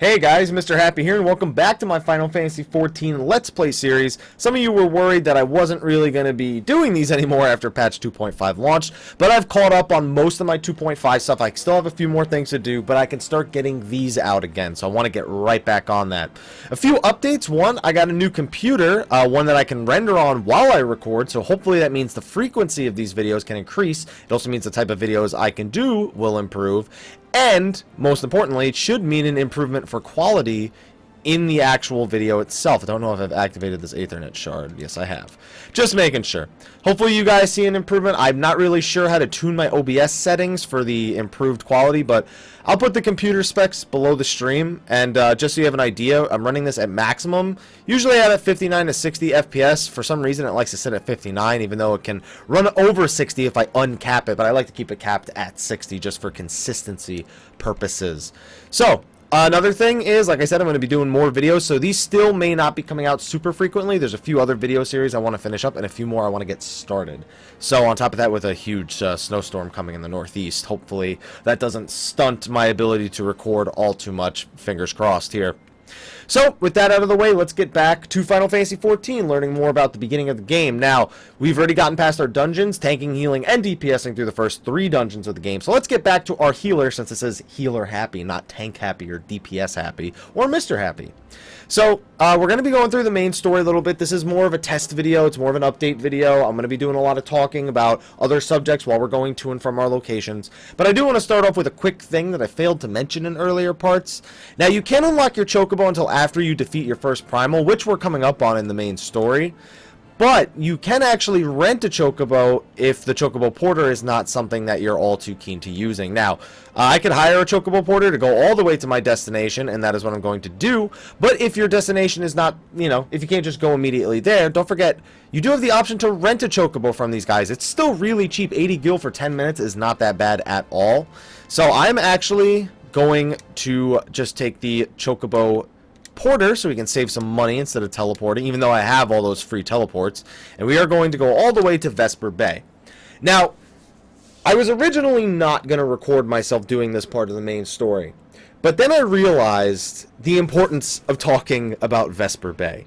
Hey guys, Mr. Happy here, and welcome back to my Final Fantasy XIV Let's Play series. Some of you were worried that I wasn't really going to be doing these anymore after patch 2.5 launched, but I've caught up on most of my 2.5 stuff. I still have a few more things to do, but I can start getting these out again, so I want to get right back on that. A few updates. One, I got a new computer, one that I can render on while I record, so hopefully that means the frequency of these videos can increase. It also means the type of videos I can do will improve. And, most importantly, it should mean an improvement for quality in the actual video itself. I don't know if I've activated this Ethernet shard. Yes, I have. Just making sure. Hopefully you guys see an improvement. I'm not really sure how to tune my OBS settings for the improved quality, but I'll put the computer specs below the stream. And just so you have an idea, I'm running this at maximum. Usually I have 59 to 60 FPS. For some reason, it likes to sit at 59, even though it can run over 60 if I uncap it. But I like to keep it capped at 60 just for consistency purposes. So, another thing is, like I said, I'm going to be doing more videos, so these still may not be coming out super frequently. There's a few other video series I want to finish up, and a few more I want to get started. So on top of that, with a huge snowstorm coming in the Northeast, hopefully that doesn't stunt my ability to record all too much. Fingers crossed here. So, with that out of the way, let's get back to Final Fantasy XIV, learning more about the beginning of the game. Now, we've already gotten past our dungeons, tanking, healing, and DPSing through the first 3 dungeons of the game. So let's get back to our healer, since it says Healer Happy, not Tank Happy or DPS Happy, or Mr. Happy. So, we're going to be going through the main story a little bit. This is more of a test video. It's more of an update video. I'm going to be doing a lot of talking about other subjects while we're going to and from our locations. But I do want to start off with a quick thing that I failed to mention in earlier parts. Now, you can't unlock your Chocobo until after you defeat your first Primal, which we're coming up on in the main story. But you can actually rent a Chocobo if the Chocobo Porter is not something that you're all too keen to using. Now, I could hire a Chocobo Porter to go all the way to my destination, and that is what I'm going to do. But if your destination is not, if you can't just go immediately there, don't forget, you do have the option to rent a Chocobo from these guys. It's still really cheap. 80 gil for 10 minutes is not that bad at all. So I'm actually going to just take the Chocobo Porter so we can save some money instead of teleporting, even though I have all those free teleports, and we are going to go all the way to Vesper Bay. Now, I was originally not going to record myself doing this part of the main story, but then I realized the importance of talking about Vesper Bay,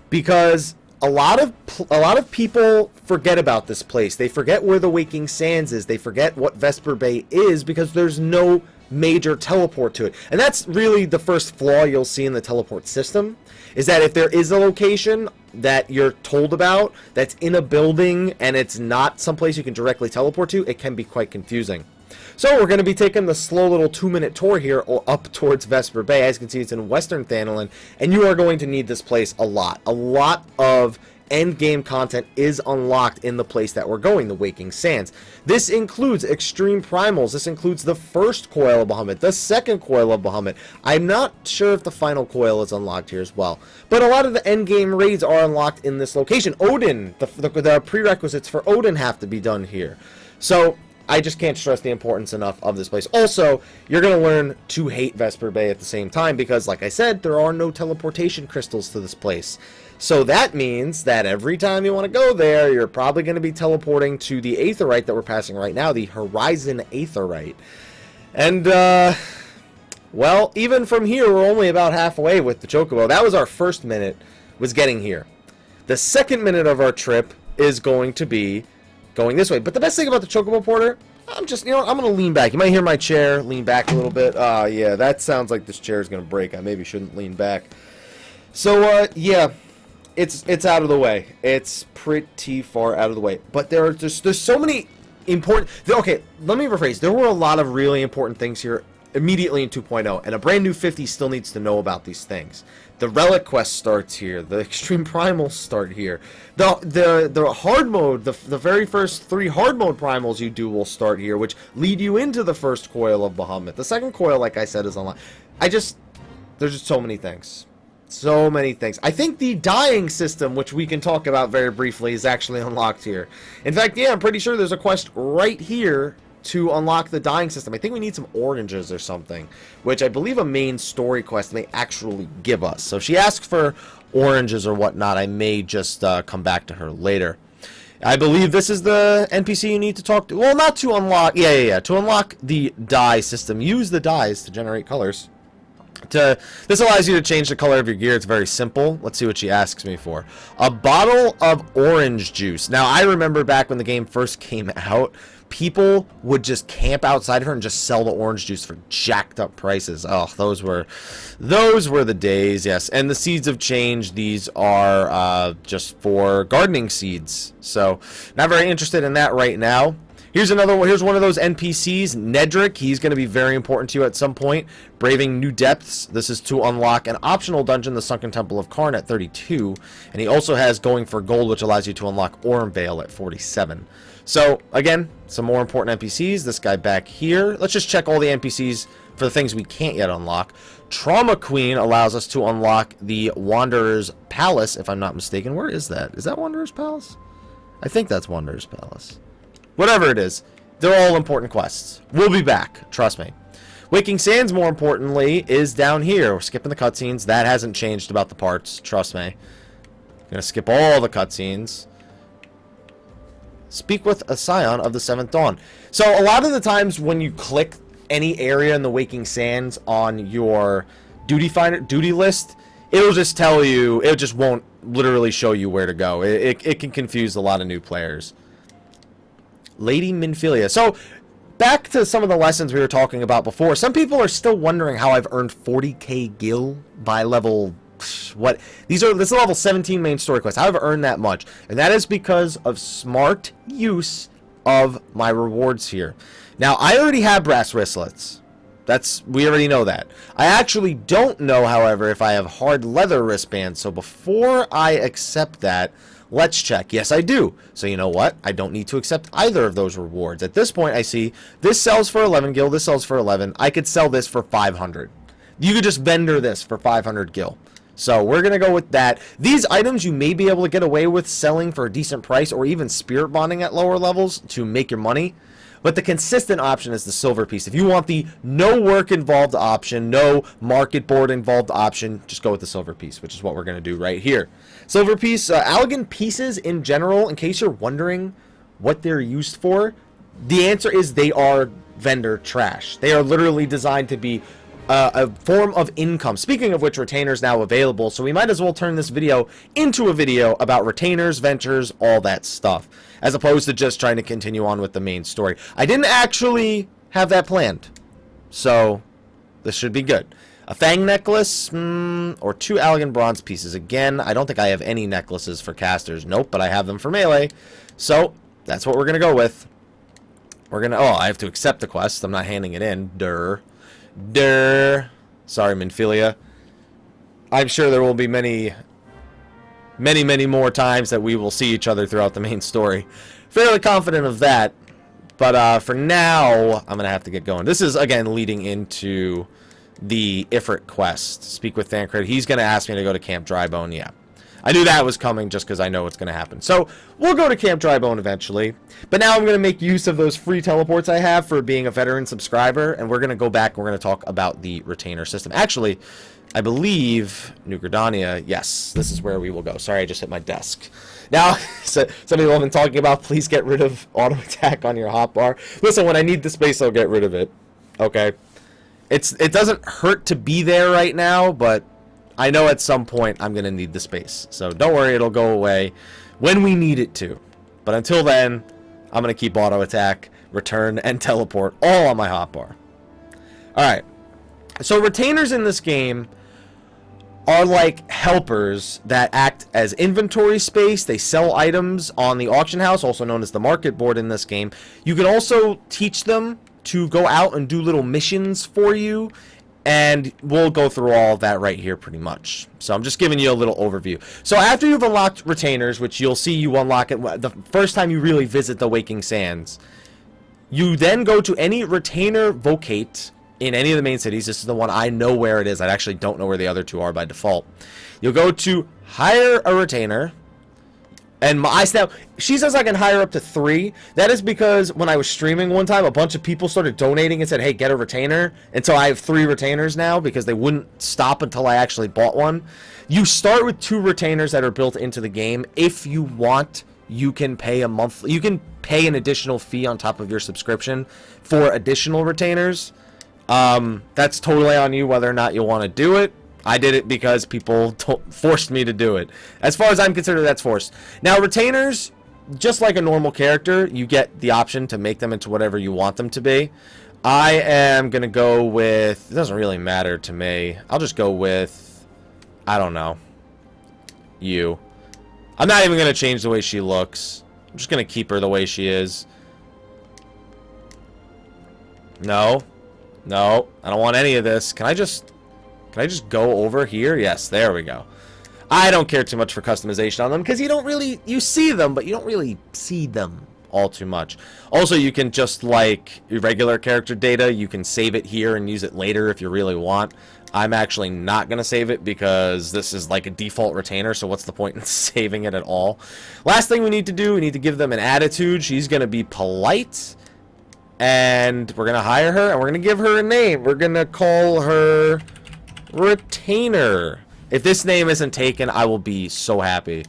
because a lot of people forget about this place. They forget where the Waking Sands is. They forget what Vesper Bay is because there's no major teleport to it. And that's really the first flaw you'll see in the teleport system, is that if there is a location that you're told about that's in a building and it's not someplace you can directly teleport to, it can be quite confusing. So we're going to be taking the slow little 2-minute tour here up towards Vesper Bay. As you can see, it's in Western Thanalan, and you are going to need this place a lot. A lot of end game content is unlocked in the place that we're going, the Waking Sands. This includes extreme primals. This includes the first coil of Bahamut, the second coil of Bahamut. I'm not sure if the final coil is unlocked here as well, but a lot of the end game raids are unlocked in this location. Odin, the prerequisites for Odin have to be done here. So I just can't stress the importance enough of this place. Also, you're going to learn to hate Vesper Bay at the same time because, like I said, there are no teleportation crystals to this place. So that means that every time you want to go there, you're probably going to be teleporting to the Aetherite that we're passing right now, the Horizon Aetherite. And, well, even from here, we're only about halfway with the Chocobo. That was our first minute, was getting here. The second minute of our trip is going to be going this way. But the best thing about the Chocobo Porter, I'm just, I'm going to lean back. You might hear my chair lean back a little bit. Yeah, that sounds like this chair is going to break. I maybe shouldn't lean back. So, yeah. It's out of the way. It's pretty far out of the way. But there's so many important... Okay, let me rephrase. There were a lot of really important things here immediately in 2.0, and a brand new 50 still needs to know about these things. The Relic Quest starts here. The Extreme Primals start here. The hard mode, the very first 3 hard mode primals you do will start here, which lead you into the first coil of Bahamut. The second coil, like I said, is unlocked. There's just so many things. So many things. I think the dying system, which we can talk about very briefly, is actually unlocked here. In fact, yeah, I'm pretty sure there's a quest right here to unlock the dying system. I think we need some oranges or something, which I believe a main story quest may actually give us. So if she asks for oranges or whatnot, I may just come back to her later. I believe this is the NPC you need to talk to. Well, not to unlock... Yeah. To unlock the dye system, use the dyes to generate colors. This allows you to change the color of your gear. It's very simple. Let's see what she asks me for. A bottle of orange juice. Now, I remember back when the game first came out, people would just camp outside of her and just sell the orange juice for jacked up prices. Oh, those were the days, yes. And the seeds have changed. These are just for gardening seeds. So, not very interested in that right now. Here's another one. Here's one of those NPCs, Nedrick. He's going to be very important to you at some point. Braving New Depths. This is to unlock an optional dungeon, the Sunken Temple of Karn at 32. And he also has Going for Gold, which allows you to unlock Ormvale at 47. So, again, some more important NPCs. This guy back here. Let's just check all the NPCs for the things we can't yet unlock. Trauma Queen allows us to unlock the Wanderer's Palace, if I'm not mistaken. Where is that? Is that Wanderer's Palace? I think that's Wanderer's Palace. Whatever it is, they're all important quests. We'll be back, trust me. Waking Sands, more importantly, is down here. We're skipping the cutscenes. That hasn't changed about the parts, trust me. Gonna skip all the cutscenes. Speak with a scion of the Seventh Dawn. So a lot of the times when you click any area in the Waking Sands on your duty list, it'll just tell you, it just won't literally show you where to go. It can confuse a lot of new players. Lady Minfilia. So, back to some of the lessons we were talking about before. Some people are still wondering how I've earned 40k gil by level... What? This is level 17 main story quest. How have I earned that much? And that is because of smart use of my rewards here. Now, I already have brass wristlets. We already know that. I actually don't know, however, if I have hard leather wristbands. So, before I accept that... Let's check. Yes, I do. So you know what? I don't need to accept either of those rewards. At this point, I see this sells for 11 gil, this sells for 11. I could sell this for 500. You could just vendor this for 500 gil. So we're going to go with that. These items you may be able to get away with selling for a decent price or even spirit bonding at lower levels to make your money. But the consistent option is the silver piece. If you want the no work involved option, no market board involved option, just go with the silver piece, which is what we're going to do right here. Silver piece, Allegan pieces in general, in case you're wondering what they're used for, the answer is they are vendor trash. They are literally designed to be a form of income. Speaking of which, retainers now available, so we might as well turn this video into a video about retainers, ventures, all that stuff, as opposed to just trying to continue on with the main story. I didn't actually have that planned, so this should be good. A Fang necklace, or 2 Allegan bronze pieces. Again, I don't think I have any necklaces for casters. Nope, but I have them for melee, so that's what we're going to go with. We're going to... Oh, I have to accept the quest. I'm not handing it in. Durr. Sorry, Minfilia. I'm sure there will be many more times that we will see each other throughout the main story. Fairly confident of that. But for now, I'm going to have to get going. This is, again, leading into the Ifrit quest. Speak with Thancred. He's going to ask me to go to Camp Drybone. Yeah. I knew that was coming just because I know what's going to happen. So, we'll go to Camp Drybone eventually. But now I'm going to make use of those free teleports I have for being a veteran subscriber. And we're going to go back and we're going to talk about the retainer system. Actually, I believe New Gridania, yes, this is where we will go. Sorry, I just hit my desk. Now, some people have been talking about, please get rid of auto attack on your hotbar. Listen, when I need the space, I'll get rid of it. Okay? It doesn't hurt to be there right now, but I know at some point I'm going to need the space. So don't worry, it'll go away when we need it to. But until then, I'm going to keep auto attack, return, and teleport all on my hotbar. Alright. So retainers in this game are like helpers that act as inventory space. They sell items on the auction house, also known as the market board in this game. You can also teach them to go out and do little missions for you, and we'll go through all of that right here pretty much. So I'm just giving you a little overview. So after you've unlocked retainers, which you'll see you unlock it the first time you really visit the Waking Sands, you then go to any retainer vocate in any of the main cities. This is the one I know where it is. I actually don't know where the other two are by default. You'll go to hire a retainer. And she says I can hire up to 3. That is because when I was streaming one time, a bunch of people started donating and said, hey, get a retainer. And so I have 3 retainers now because they wouldn't stop until I actually bought one. You start with 2 retainers that are built into the game. If you want, you can pay you can pay an additional fee on top of your subscription for additional retainers. That's totally on you whether or not you want to do it. I did it because people forced me to do it. As far as I'm concerned, that's forced. Now, retainers, just like a normal character, you get the option to make them into whatever you want them to be. I am going to go with... It doesn't really matter to me. I'll just go with... I don't know. You. I'm not even going to change the way she looks. I'm just going to keep her the way she is. No. No. I don't want any of this. Can I just go over here? Yes, there we go. I don't care too much for customization on them because you don't really... You see them, but you don't really see them all too much. Also, you can just, like, your regular character data, you can save it here and use it later if you really want. I'm actually not going to save it because this is like a default retainer, so what's the point in saving it at all? Last thing we need to do, we need to give them an attitude. She's going to be polite, and we're going to hire her, and we're going to give her a name. We're going to call her Retainer. If this name isn't taken, I will be so happy.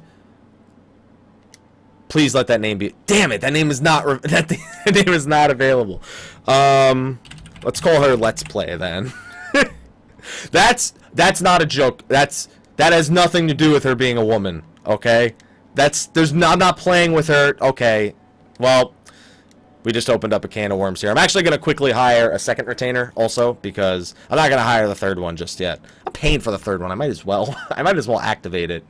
Please let that name be... Damn it, that name is not... that name is not available. Let's call her Let's Play, then. That's not a joke. That has nothing to do with her being a woman, okay? I'm not playing with her. Okay. Well, we just opened up a can of worms here. I'm actually going to quickly hire a second retainer also because I'm not going to hire the third one just yet. I'm paying for the third one. I might as well. I might as well activate it.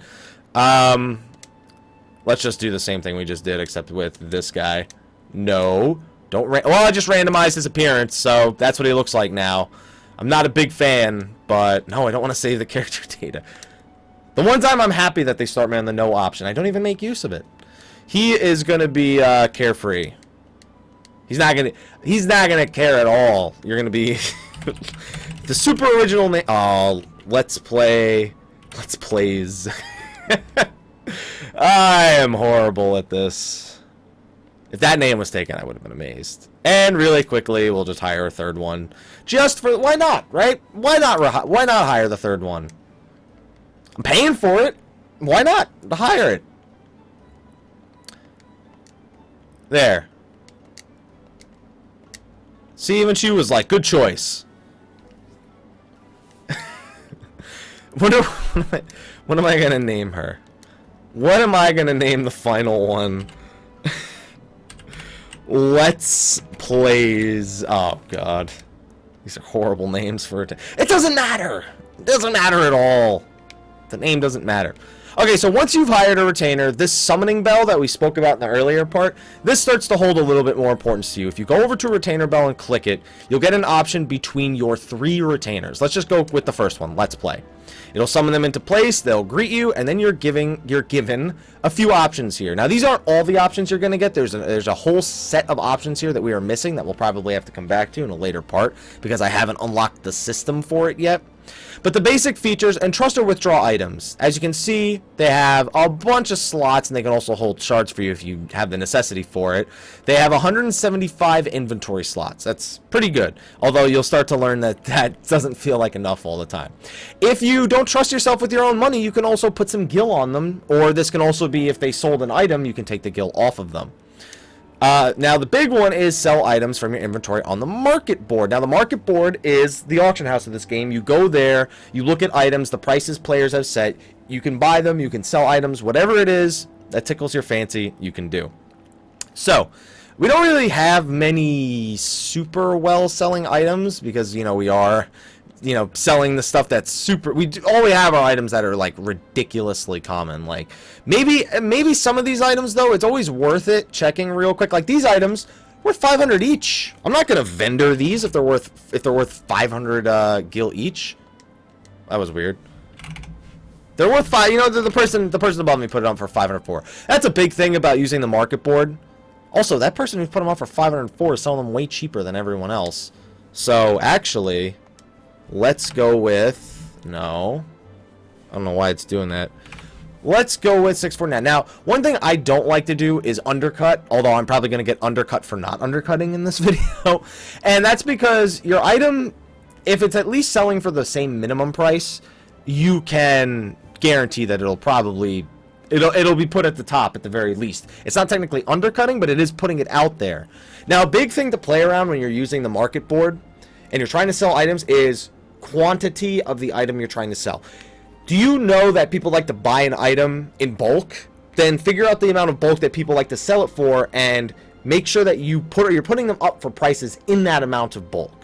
Let's just do the same thing we just did except with this guy. No. Don't well, I just randomized his appearance, so that's what he looks like now. I'm not a big fan, but no, I don't want to save the character data. The one time I'm happy that they start me on the no option. I don't even make use of it. He is going to be carefree. He's not gonna care at all. You're gonna be the super original name. Oh, let's plays. I am horrible at this. If that name was taken, I would have been amazed. And really quickly, we'll just hire a third one. Just for why not, right? Why not hire the third one? I'm paying for it. Why not hire it? There. See, even she was like, good choice. What am I going to name her? What am I going to name the final one? Let's Plays. Oh, God. These are horrible names for it. It doesn't matter. It doesn't matter at all. The name doesn't matter. Okay, so once you've hired a retainer, this summoning bell that we spoke about in the earlier part, this starts to hold a little bit more importance to you. If you go over to retainer bell and click it, you'll get an option between your 3 retainers. Let's just go with the first one, Let's Play. It'll summon them into place, they'll greet you, and then you're given a few options here. Now, these aren't all the options you're going to get. There's a whole set of options here that we are missing that we'll probably have to come back to in a later part because I haven't unlocked the system for it yet. But the basic features and trust or withdraw items. As you can see, they have a bunch of slots, and they can also hold shards for you if you have the necessity for it. They have 175 inventory slots. That's pretty good, although you'll start to learn that that doesn't feel like enough all the time. If you don't trust yourself with your own money, you can also put some gil on them, or this can also be if they sold an item, you can take the gil off of them. Now, the big one is sell items from your inventory on the market board. Now, the market board is the auction house of this game. You go there, you look at items, the prices players have set, you can buy them, you can sell items, whatever it is that tickles your fancy, you can do. So, we don't really have many super well-selling items because, you know, we are... selling the stuff that's super. All we have are items that are like ridiculously common. Like maybe some of these items though, it's always worth it checking real quick. Like these items worth 500 each. I'm not gonna vendor these if they're worth 500 gil each. That was weird. They're worth 5. You know, the person above me put it on for 504. That's a big thing about using the market board. Also, that person who put them on for 504 is selling them way cheaper than everyone else. So actually. Let's go with... No. I don't know why it's doing that. Let's go with 649. Now, one thing I don't like to do is undercut, although I'm probably going to get undercut for not undercutting in this video. And that's because your item, if it's at least selling for the same minimum price, you can guarantee that it'll probably... It'll be put at the top at the very least. It's not technically undercutting, but it is putting it out there. Now, a big thing to play around when you're using the market board and you're trying to sell items is quantity of the item you're trying to sell. Do you know that people like to buy an item in bulk? Then figure out the amount of bulk that people like to sell it for and make sure that you're putting them up for prices in that amount of bulk.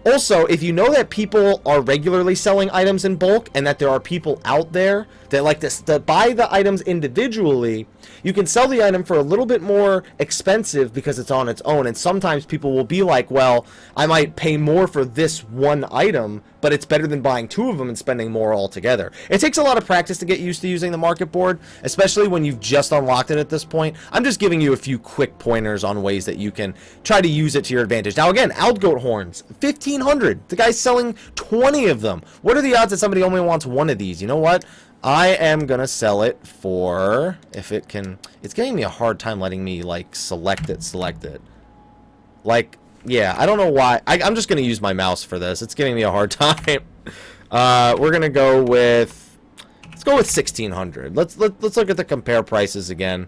Also, if you know that people are regularly selling items in bulk and that there are people out there that like to buy the items individually, you can sell the item for a little bit more expensive because it's on its own. And sometimes people will be like, well, I might pay more for this one item, but it's better than buying two of them and spending more altogether. It takes a lot of practice to get used to using the market board, especially when you've just unlocked it at this point. I'm just giving you a few quick pointers on ways that you can try to use it to your advantage. Now again, Outgoat horns, 1,500. The guy's selling 20 of them. What are the odds that somebody only wants one of these? You know what? I am gonna sell it for, if it can, it's giving me a hard time letting me like select it. Like, yeah, I don't know why. I'm just gonna use my mouse for this. It's giving me a hard time. We're gonna go with, let's go with 1,600. Let's look at the compare prices again.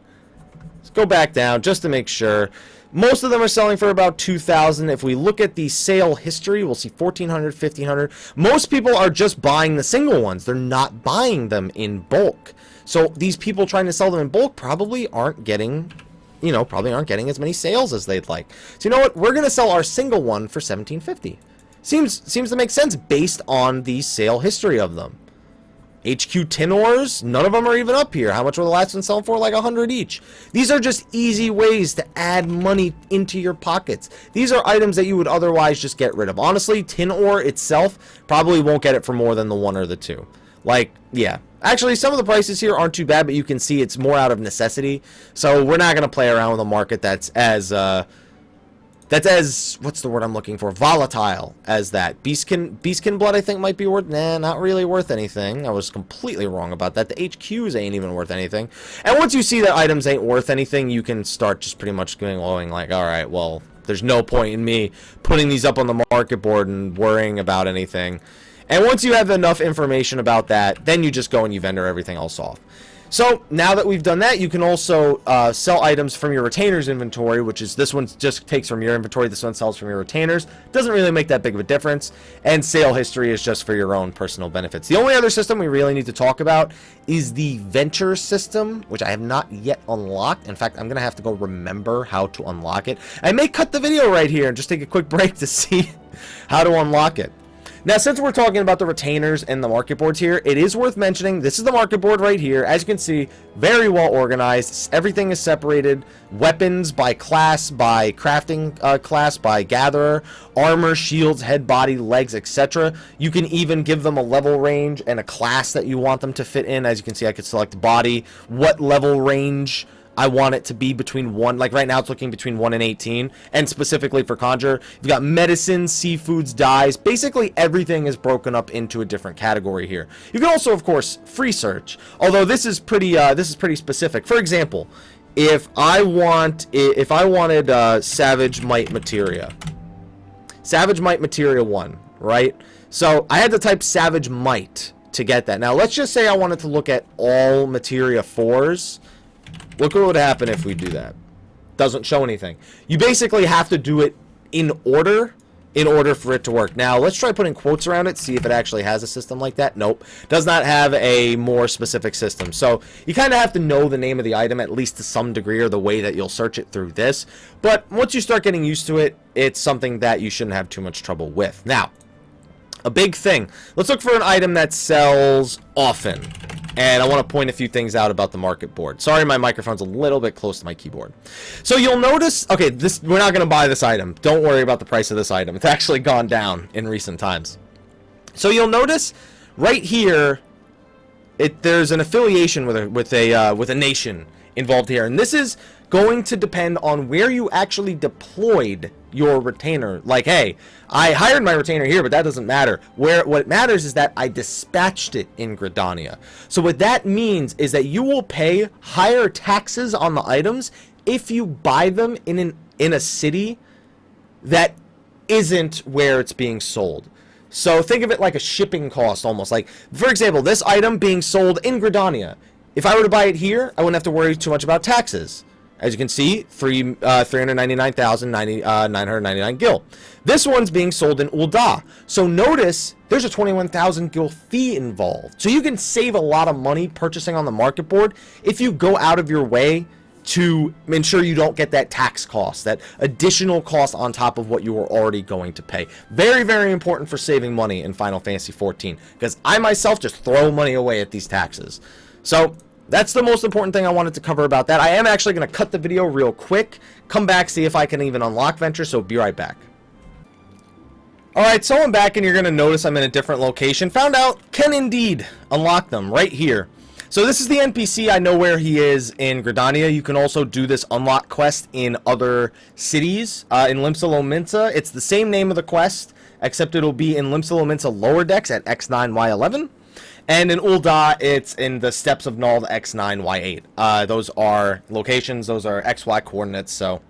Let's go back down just to make sure. Most of them are selling for about 2,000. If we look at the sale history, we'll see 1,400, 1,500. Most people are just buying the single ones. They're not buying them in bulk. So these people trying to sell them in bulk probably aren't getting, as many sales as they'd like. So you know what? We're going to sell our single one for 1,750. Seems to make sense based on the sale history of them. HQ tin ores, none of them are even up here. How much were the last one selling for? Like 100 each. These are just easy ways to add money into your pockets. These are items that you would otherwise just get rid of. Honestly, tin ore itself probably won't get it for more than the one or the two. Like, yeah. Actually, some of the prices here aren't too bad, but you can see it's more out of necessity. So we're not going to play around with a market that's as what's the word I'm looking for? Volatile as that. Beastkin blood I think might be worth, not really worth anything. I was completely wrong about that. The HQs ain't even worth anything. And once you see that items ain't worth anything, you can start just pretty much going like, alright, well, there's no point in me putting these up on the market board and worrying about anything. And once you have enough information about that, then you just go and you vendor everything else off. So now that we've done that, you can also sell items from your retainers inventory, which is this one just takes from your inventory, this one sells from your retainers. Doesn't really make that big of a difference. And sale history is just for your own personal benefits. The only other system we really need to talk about is the venture system, which I have not yet unlocked. In fact, I'm going to have to go remember how to unlock it. I may cut the video right here and just take a quick break to see how to unlock it. Now, since we're talking about the retainers and the market boards here, it is worth mentioning, this is the market board right here. As you can see, very well organized. Everything is separated. Weapons by class, by crafting class, by gatherer, armor, shields, head, body, legs, etc. You can even give them a level range and a class that you want them to fit in. As you can see, I could select body, what level range I want it to be between 1, like right now it's looking between 1 and 18, and specifically for Conjure, you've got medicine, seafoods, dyes, basically everything is broken up into a different category here. You can also, of course, free search, although this is pretty specific. For example, if I wanted Savage Might Materia 1, right? So I had to type Savage Might to get that. Now let's just say I wanted to look at all Materia 4s. Look what would happen if we do that. Doesn't show anything. You basically have to do it in order for it to work. Now, let's try putting quotes around it, see if it actually has a system like that. Nope. Does not have a more specific system. So, you kind of have to know the name of the item, at least to some degree, or the way that you'll search it through this. But once you start getting used to it, it's something that you shouldn't have too much trouble with. Now, a big thing. Let's look for an item that sells often. And I want to point a few things out about the market board. Sorry, my microphone's a little bit close to my keyboard. So you'll notice, okay, we're not going to buy this item. Don't worry about the price of this item. It's actually gone down in recent times. So you'll notice right here, there's an affiliation with a nation involved here, and this is going to depend on where you actually deployed your retainer. Like, hey, I hired my retainer here, but that doesn't matter. What matters is that I dispatched it in Gridania. So what that means is that you will pay higher taxes on the items if you buy them in a city that isn't where it's being sold. So think of it like a shipping cost almost. Like, for example, this item being sold in Gridania. If I were to buy it here, I wouldn't have to worry too much about taxes. As you can see, 399,999 gil. This one's being sold in ULDA. So notice there's a 21,000 gil fee involved. So you can save a lot of money purchasing on the market board if you go out of your way to ensure you don't get that tax cost, that additional cost on top of what you were already going to pay. Very, very important for saving money in Final Fantasy XIV, because I myself just throw money away at these taxes. So that's the most important thing I wanted to cover about that. I am actually going to cut the video real quick, come back, see if I can even unlock Venture, so be right back. Alright, so I'm back, and you're going to notice I'm in a different location. Found out can indeed unlock them right here. So this is the NPC. I know where he is in Gridania. You can also do this unlock quest in other cities. In Limsa Lominsa, it's the same name of the quest, except it'll be in Limsa Lominsa Lower Decks at X9Y11. And in Ul'dah, it's in the Steppes of Nald X9Y8. Those are locations, those are XY coordinates, so,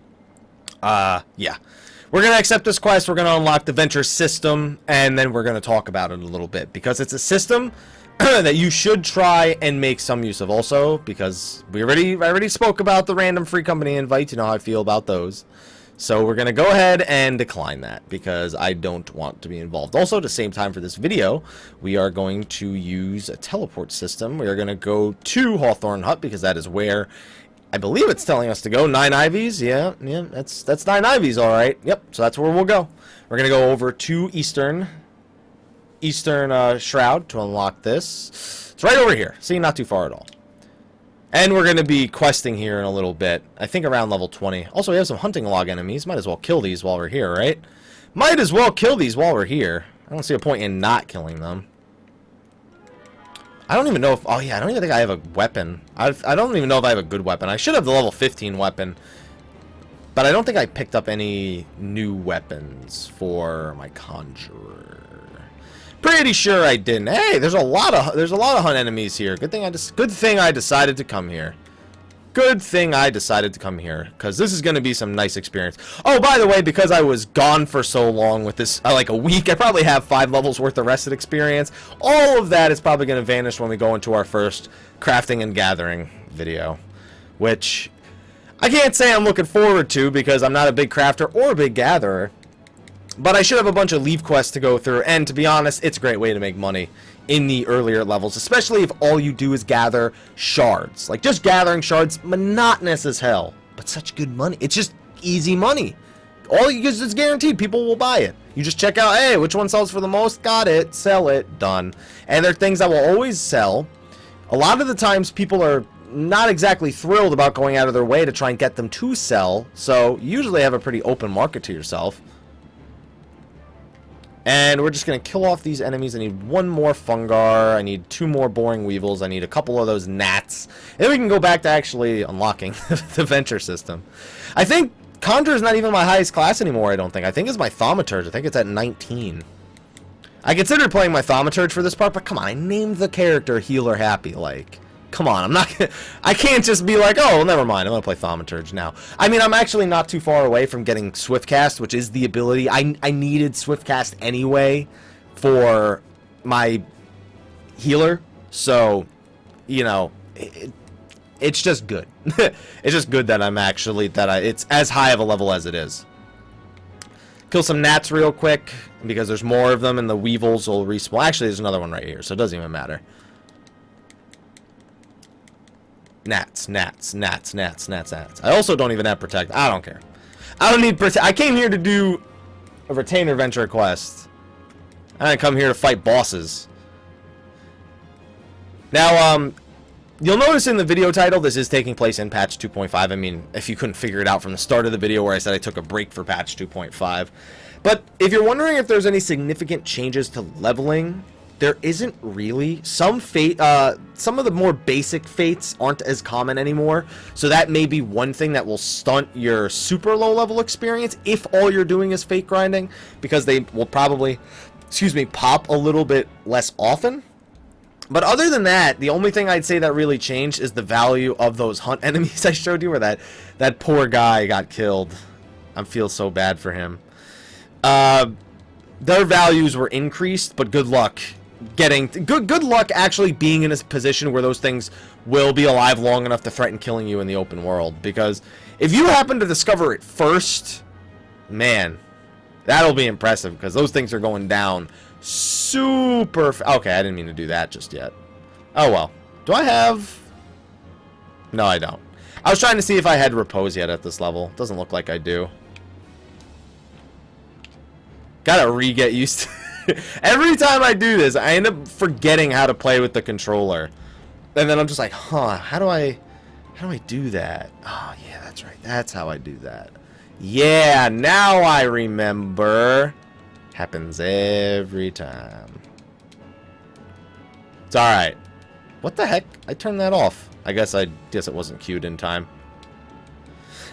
yeah. We're going to accept this quest, we're going to unlock the Venture system, and then we're going to talk about it a little bit, because it's a system that you should try and make some use of also, because I already spoke about the random free company invites, you know how I feel about those. So we're going to go ahead and decline that, because I don't want to be involved. Also, at the same time for this video, we are going to use a teleport system. We are going to go to Hawthorne Hut, because that is where I believe it's telling us to go. 9 Ivies, yeah, that's 9 Ivies, all right. Yep, so that's where we'll go. We're going to go over to Eastern Shroud to unlock this. It's right over here. See, not too far at all. And we're going to be questing here in a little bit. I think around level 20. Also, we have some hunting log enemies. Might as well kill these while we're here, right? Might as well kill these while we're here. I don't see a point in not killing them. I don't even know if... Oh, yeah, I don't even think I have a weapon. I don't even know if I have a good weapon. I should have the level 15 weapon. But I don't think I picked up any new weapons for my Conjurer. Pretty sure I didn't. Hey, there's a lot of hunt enemies here. Good thing I decided to come here. Good thing I decided to come here, because this is going to be some nice experience. Oh, by the way, because I was gone for so long with this, like a week, I probably have 5 levels worth of rested experience. All of that is probably going to vanish when we go into our first crafting and gathering video, which I can't say I'm looking forward to, because I'm not a big crafter or a big gatherer. But I should have a bunch of leave quests to go through, and to be honest, it's a great way to make money in the earlier levels, especially if all you do is gather shards. Like, just gathering shards, monotonous as hell, but such good money. It's just easy money. Because it's guaranteed, people will buy it. You just check out, hey, which one sells for the most? Got it, sell it, done. And there are things that will always sell. A lot of the times, people are not exactly thrilled about going out of their way to try and get them to sell, so you usually have a pretty open market to yourself. And we're just going to kill off these enemies. I need 1 more Fungar. I need 2 more Boring Weevils. I need a couple of those Gnats. And then we can go back to actually unlocking the Venture system. I think Conjure is not even my highest class anymore, I don't think. I think it's my Thaumaturge. I think it's at 19. I considered playing my Thaumaturge for this part, but come on, I named the character Healer Happy. Like, come on, I can't just be like, oh, well, never mind, I'm going to play Thaumaturge now. I mean, I'm actually not too far away from getting Swiftcast, which is the ability. I needed Swiftcast anyway for my healer, so, you know, it's just good. It's just good that it's as high of a level as it is. Kill some gnats real quick, because there's more of them, and the weevils will respawn. Actually, there's another one right here, so it doesn't even matter. Gnats. I also don't even have protect. I don't care. I don't need protect. I came here to do a retainer venture quest. I didn't come here to fight bosses. Now, you'll notice in the video title, this is taking place in patch 2.5. I mean, if you couldn't figure it out from the start of the video where I said I took a break for patch 2.5. But if you're wondering if there's any significant changes to leveling, there isn't really. Some of the more basic fates aren't as common anymore, so that may be one thing that will stunt your super low level experience if all you're doing is fate grinding, because they will probably, pop a little bit less often. But other than that, the only thing I'd say that really changed is the value of those hunt enemies I showed you, where that poor guy got killed. I feel so bad for him. Their values were increased, but good luck getting good luck actually being in a position where those things will be alive long enough to threaten killing you in the open world. Because if you happen to discover it first, man, that'll be impressive, because those things are going down super okay, I didn't mean to do that just yet. Oh well. Do I have... No, I don't. I was trying to see if I had repose yet at this level. Doesn't look like I do. Gotta re-get used to... Every time I do this, I end up forgetting how to play with the controller. And then I'm just like, huh, how do I do that? Oh, yeah, that's right. That's how I do that. Yeah, now I remember. Happens every time. It's alright. What the heck? I turned that off. I guess it wasn't queued in time.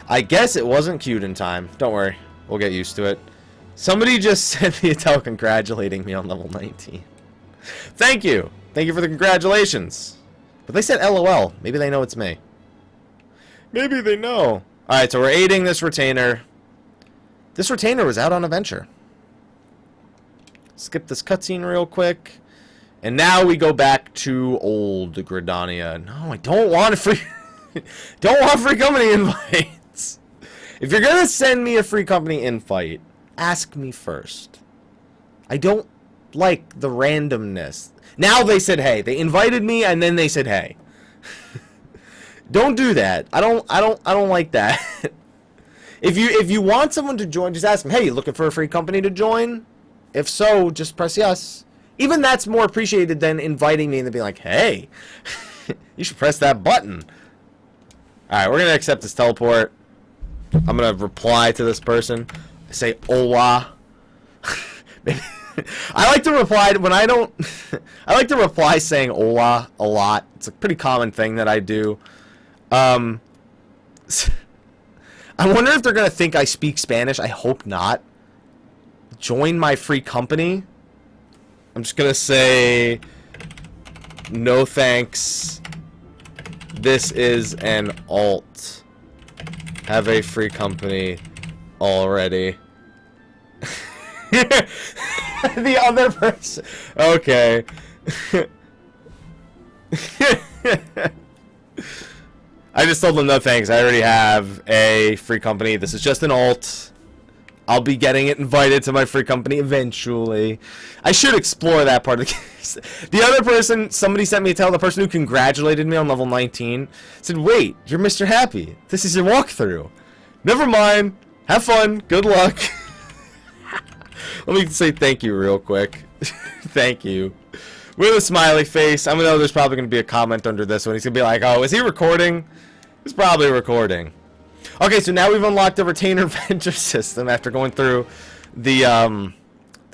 I guess it wasn't queued in time. Don't worry. We'll get used to it. Somebody just sent me a tell congratulating me on level 19. Thank you. Thank you for the congratulations. But they said LOL. Maybe they know it's me. Maybe they know. Alright, so we're aiding this retainer. This retainer was out on a venture. Skip this cutscene real quick. And now we go back to old Gridania. No, I don't want free... don't want free company invites. If you're going to send me a free company invite, ask me first. I don't like the randomness. Now they said hey. They invited me and then they said hey. Don't do that. I don't like that. If you want someone to join, just ask them, "Hey, you looking for a free company to join?" If so, just press yes. Even that's more appreciated than inviting me and then being like, "Hey, you should press that button." All right, we're going to accept this teleport. I'm going to reply to this person. Say hola. I like to reply when I don't I like to reply saying hola a lot. It's a pretty common thing that I do. I wonder if they're gonna think I speak Spanish. I hope not. Join my free company. I'm just gonna say no thanks. This is an alt. Have a free company already. The other person. Okay. I just told them no thanks. I already have a free company. This is just an alt. I'll be getting it invited to my free company eventually. I should explore that part of the case. The other person, somebody sent me a tell, the person who congratulated me on level 19, said, "Wait, you're Mr. Happy. This is your walkthrough." Never mind. Have fun. Good luck. Let me say thank you real quick. Thank you. With a smiley face. I know there's probably going to be a comment under this one. He's going to be like, "Oh, is he recording?" He's probably recording. Okay, so now we've unlocked the retainer venture system after going through the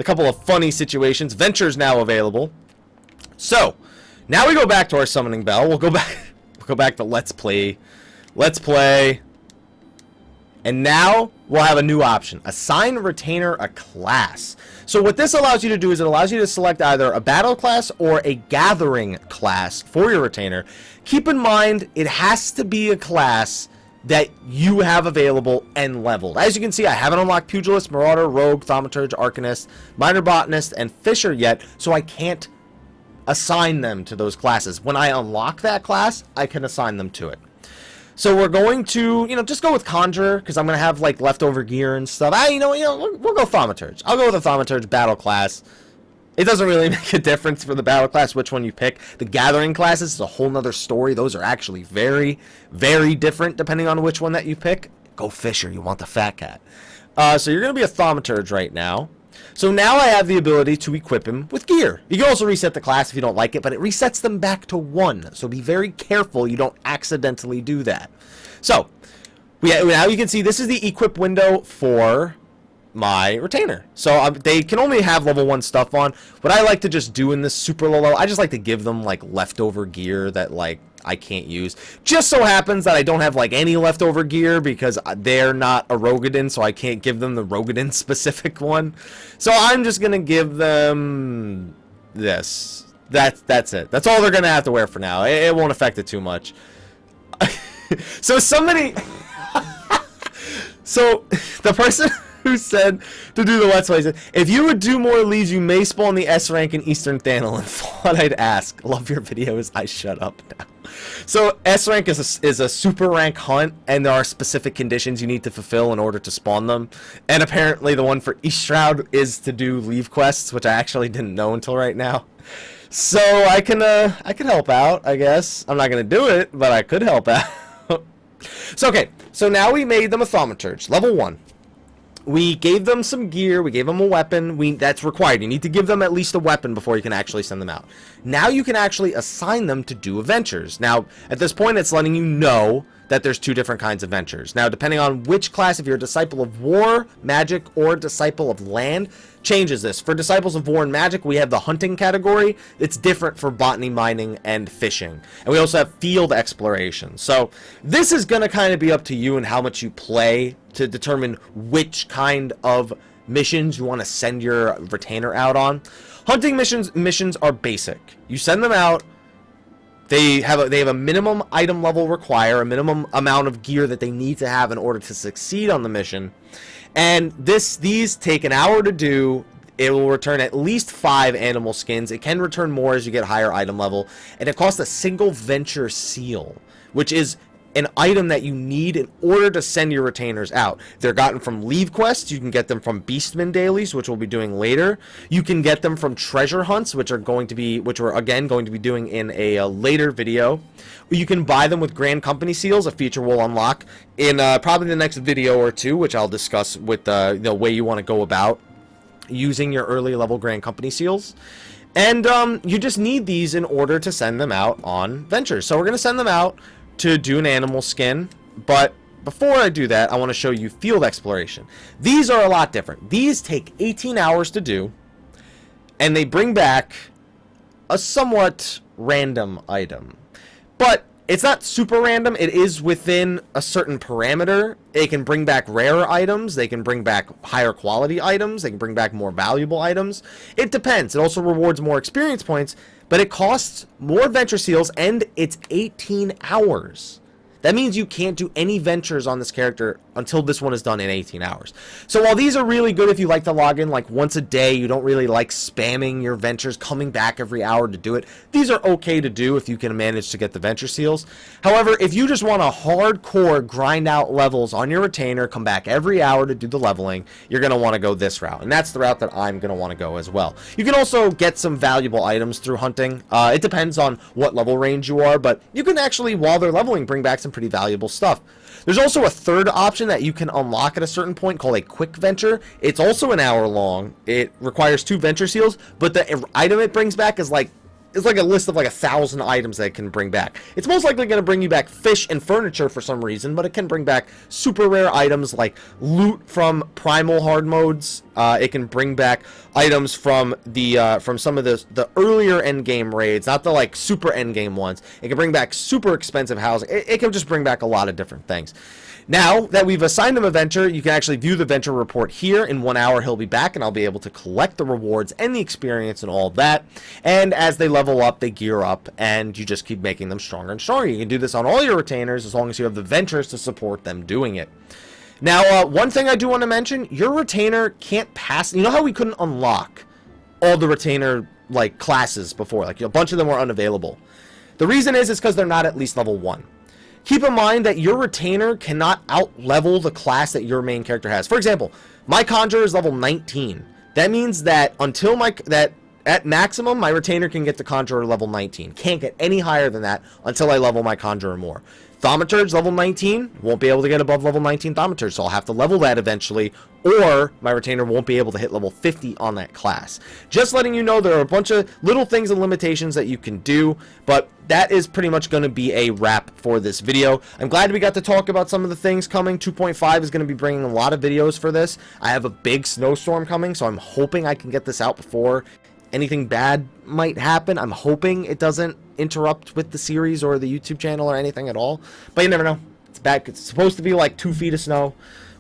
couple of funny situations. Venture's now available. So, now we go back to our summoning bell. We'll go back to Let's Play. Let's Play. And now we'll have a new option. Assign retainer a class. So what this allows you to do is it allows you to select either a battle class or a gathering class for your retainer. Keep in mind, it has to be a class that you have available and leveled. As you can see, I haven't unlocked Pugilist, Marauder, Rogue, Thaumaturge, Arcanist, Minor Botanist, and Fisher yet, so I can't assign them to those classes. When I unlock that class, I can assign them to it. So we're going to, just go with Conjurer, because I'm going to have, like, leftover gear and stuff. We'll go Thaumaturge. I'll go with the Thaumaturge battle class. It doesn't really make a difference for the battle class which one you pick. The gathering classes is a whole nother story. Those are actually very, very different depending on which one that you pick. Go Fisher. You want the fat cat. So you're going to be a Thaumaturge right now. So now I have the ability to equip him with gear. You can also reset the class if you don't like it, but it resets them back to 1. So be very careful you don't accidentally do that. So now you can see this is the equip window for my retainer. So they can only have level 1 stuff on. What I like to just do in this super low level, I just like to give them like leftover gear that like I can't use. Just so happens that I don't have like any leftover gear because they're not a Rogadin, so I can't give them the Rogadin specific one. So I'm just gonna give them this. That's it. That's all they're gonna have to wear for now. It won't affect it too much. So somebody so the person who said to do the Let's Plays. If you would do more leads, you may spawn the S rank in Eastern Thanel, and thought I'd ask. Love your videos. I shut up now. So S rank is a super rank hunt, and there are specific conditions you need to fulfill in order to spawn them. And apparently the one for East Shroud is to do leave quests, which I actually didn't know until right now. So I can help out, I guess. I'm not gonna do it, but I could help out. So okay, so now we made them a thaumaturge, level 1. We gave them some gear, we gave them a weapon, that's required. You need to give them at least a weapon before you can actually send them out. Now you can actually assign them to do adventures. Now, at this point, it's letting you know that there's 2 different kinds of ventures. Now, depending on which class, if you're a Disciple of War, Magic, or Disciple of Land, changes this. For Disciples of War and Magic, we have the hunting category. It's different for botany, mining, and fishing. And we also have field exploration. So this is going to kind of be up to you and how much you play to determine which kind of missions you want to send your retainer out on. Hunting missions are basic. You send them out. They have a minimum item level require, a minimum amount of gear that they need to have in order to succeed on the mission. And these take an hour to do. It will return at least 5 animal skins. It can return more as you get higher item level. And it costs a single venture seal, which is an item that you need in order to send your retainers out. They're gotten from leave quests. You can get them from Beastman dailies, which we'll be doing later. You can get them from treasure hunts, which we're again going to be doing in a later video. You can buy them with Grand Company seals, a feature we'll unlock in probably the next video or 2, which I'll discuss with the way you want to go about using your early level Grand Company seals. And you just need these in order to send them out on ventures. So we're going to send them out to do an animal skin, but before I do that, I want to show you field exploration. These are a lot different. These take 18 hours to do, and they bring back a somewhat random item. But it's not super random. It is within a certain parameter. It can bring back rarer items. They can bring back higher quality items. They can bring back more valuable items. It depends. It also rewards more experience points, but it costs more venture seals, and it's 18 hours. That means you can't do any ventures on this character until this one is done in 18 hours. So while these are really good if you like to log in like once a day, you don't really like spamming your ventures, coming back every hour to do it, these are okay to do if you can manage to get the venture seals. However, if you just want to hardcore grind out levels on your retainer, come back every hour to do the leveling, you're going to want to go this route. And that's the route that I'm going to want to go as well. You can also get some valuable items through hunting. It depends on what level range you are, but you can actually, while they're leveling, bring back some pretty valuable stuff. There's also a third option that you can unlock at a certain point called a quick venture. It's also an hour long. It requires 2 venture seals, but the item it brings back is like a list of like 1,000 items that it can bring back. It's most likely going to bring you back fish and furniture for some reason, but it can bring back super rare items like loot from primal hard modes. It can bring back items from some of the earlier end game raids, not the like super end game ones. It can bring back super expensive housing. It can just bring back a lot of different things. Now that we've assigned him a venture, you can actually view the venture report here. In 1 hour, he'll be back, and I'll be able to collect the rewards and the experience and all of that. And as they level up, they gear up, and you just keep making them stronger and stronger. You can do this on all your retainers as long as you have the ventures to support them doing it. Now, one thing I do want to mention, your retainer can't pass. You know how we couldn't unlock all the retainer like classes before? Like a bunch of them were unavailable. The reason is because they're not at least level 1. Keep in mind that your retainer cannot out-level the class that your main character has. For example, my Conjurer is level 19. That means that at maximum, my retainer can get to Conjurer level 19. Can't get any higher than that until I level my Conjurer more. Thaumaturge level 19, won't be able to get above level 19 Thaumaturge, so I'll have to level that eventually, or my retainer won't be able to hit level 50 on that class. Just letting you know there are a bunch of little things and limitations that you can do, but that is pretty much going to be a wrap for this video. I'm glad we got to talk about some of the things coming. 2.5 is going to be bringing a lot of videos for this. I have a big snowstorm coming, so I'm hoping I can get this out before anything bad might happen. I'm hoping it doesn't interrupt with the series or the YouTube channel or anything at all, but you never know. It's bad. It's supposed to be like 2 feet of snow.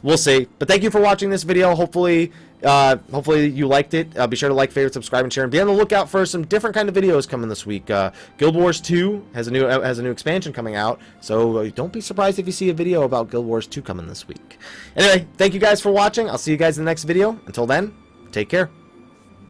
We'll see. But thank you for watching this video. Hopefully Hopefully you liked it. Be sure to like, favorite, subscribe, and share. And be on the lookout for some different kind of videos coming this week. Guild Wars 2 has a new expansion coming out, so don't be surprised if you see a video about Guild Wars 2 coming this week. Anyway, thank you guys for watching. I'll see you guys in the next video. Until then, take care.